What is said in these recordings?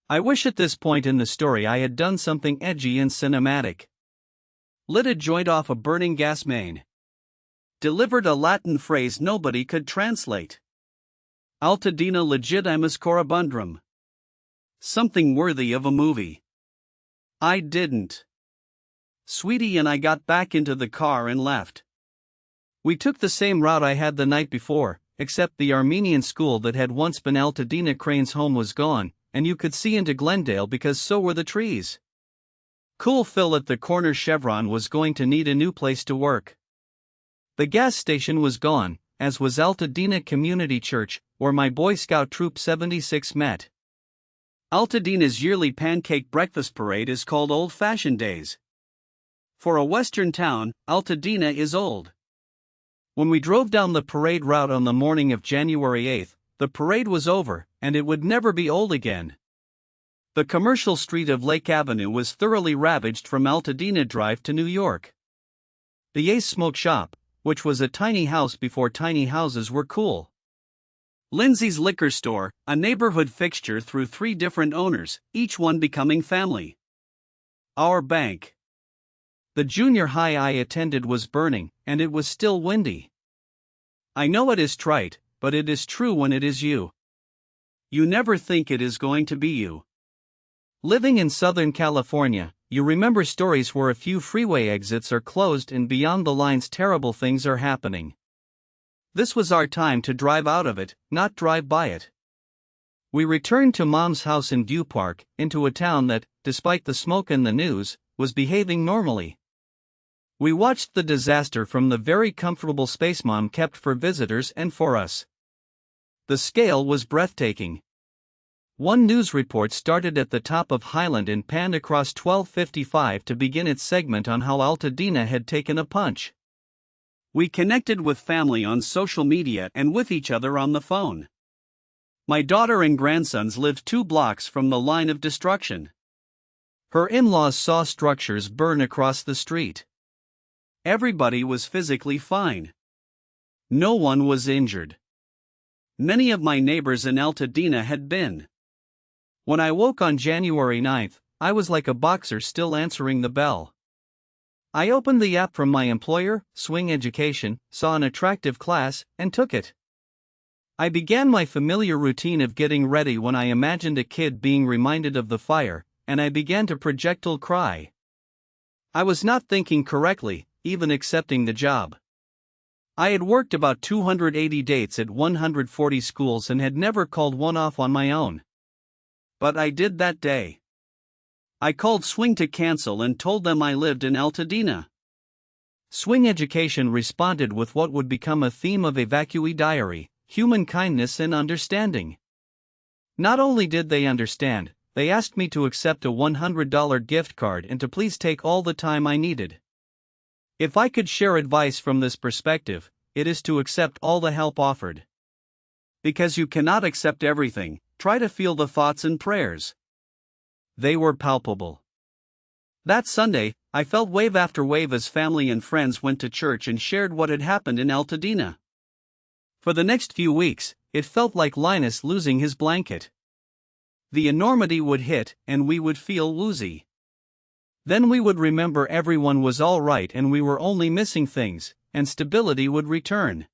I wish at this point in the story I had done something edgy and cinematic. Lit a joint off a burning gas main. Delivered a Latin phrase nobody could translate. Altadena legitimus corabundrum. Something worthy of a movie. I didn't. Sweetie and I got back into the car and left. We took the same route I had the night before, except the Armenian school that had once been Altadena Crane's home was gone, and you could see into Glendale because so were the trees. Cool Phil at the corner Chevron was going to need a new place to work. The gas station was gone, as was Altadena Community Church, where my Boy Scout Troop 76 met. Altadena's yearly pancake breakfast parade is called Old Fashioned Days. For a western town, Altadena is old. When we drove down the parade route on the morning of January 8th, the parade was over, and it would never be old again. The commercial street of Lake Avenue was thoroughly ravaged from Altadena Drive to New York. The Ace Smoke Shop, which was a tiny house before tiny houses were cool. Lindsay's Liquor Store, a neighborhood fixture through 3 different owners, each one becoming family. Our bank. The junior high I attended was burning, and it was still windy. I know it is trite, but it is true when it is you. You never think it is going to be you. Living in Southern California, you remember stories where a few freeway exits are closed and beyond the lines terrible things are happening. This was our time to drive out of it, not drive by it. We returned to Mom's house in View Park, into a town that, despite the smoke and the news, was behaving normally. We watched the disaster from the very comfortable space Mom kept for visitors and for us. The scale was breathtaking. One news report started at the top of Highland and panned across 1255 to begin its segment on how Altadena had taken a punch. We connected with family on social media and with each other on the phone. My daughter and grandsons lived 2 blocks from the line of destruction. Her in-laws saw structures burn across the street. Everybody was physically fine. No one was injured. Many of my neighbors in Altadena had been. When I woke on January 9th, I was like a boxer still answering the bell. I opened the app from my employer, Swing Education, saw an attractive class, and took it. I began my familiar routine of getting ready when I imagined a kid being reminded of the fire, and I began to projectile cry. I was not thinking correctly, even accepting the job. I had worked about 280 dates at 140 schools and had never called one off on my own. But I did that day. I called Swing to cancel and told them I lived in Altadena. Swing Education responded with what would become a theme of EvacueeDiary, human kindness and understanding. Not only did they understand, they asked me to accept a $100 gift card and to please take all the time I needed. If I could share advice from this perspective, it is to accept all the help offered. Because you cannot accept everything, try to feel the thoughts and prayers. They were palpable. That Sunday, I felt wave after wave as family and friends went to church and shared what had happened in Altadena. For the next few weeks, it felt like Linus losing his blanket. The enormity would hit, and we would feel woozy. Then we would remember everyone was all right and we were only missing things, and stability would return.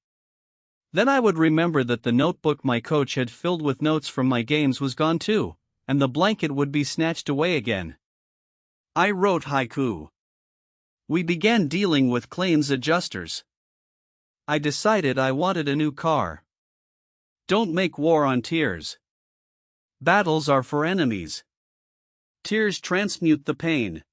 Then I would remember that the notebook my coach had filled with notes from my games was gone too, and the blanket would be snatched away again. I wrote haiku. We began dealing with claims adjusters. I decided I wanted a new car. Don't make war on tears. Battles are for enemies. Tears transmute the pain.